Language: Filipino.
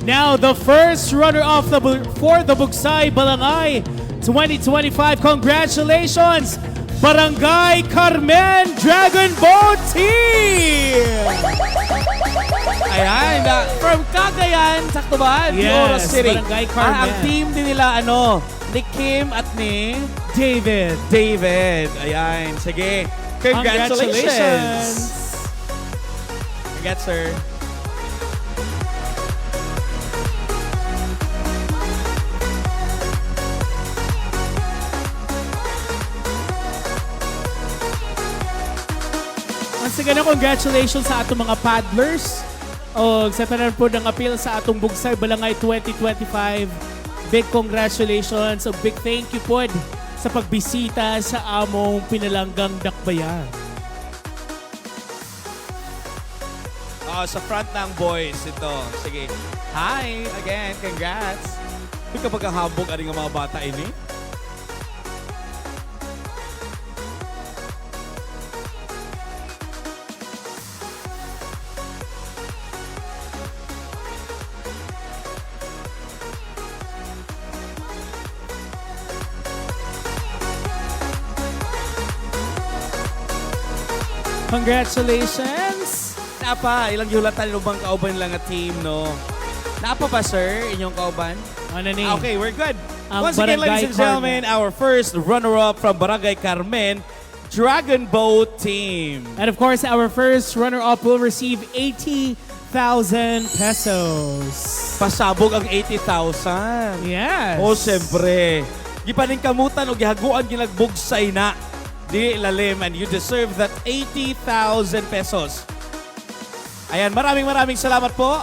Now, the first runner-up for the Bugsay Balangay 2025. Congratulations, Barangay Carmen Dragon Boat Team! Ayan, from Cagayan, sakto ba? Yes, Oro City. Barangay Carmen. Ang team din nila, ni Kim at ni David. David. Ayan, sige. Congratulations. Congrats, sir. Once again, congratulations sa atong mga paddlers. O sa tanan po ng appeal sa atong Bugsay Balangay 2025. Big congratulations. A big thank you po sa pagbisita sa among pinalanggang dakbayan. Sa front ng boys, ito. Sige. Hi, again, congrats. Hindi ka pagkahabog ang mga bata ini? Congratulations! Napa, ilang gihulatan bang kauban lang nga team, no? Napa ba, sir, inyong kauban? Ano ni? Okay, we're good. Ang Once again, Barangay ladies and gentlemen, our first runner-up from Barangay Carmen, Dragon Boat Team. And of course, our first runner-up will receive 80,000 pesos. Pasabog ang 80,000. Yes. Oh, siyempre. Gipaning kamutan o gihaguan ginagbugsay na. Di ilalim, and you deserve that 80,000 pesos. Ayan, maraming salamat po.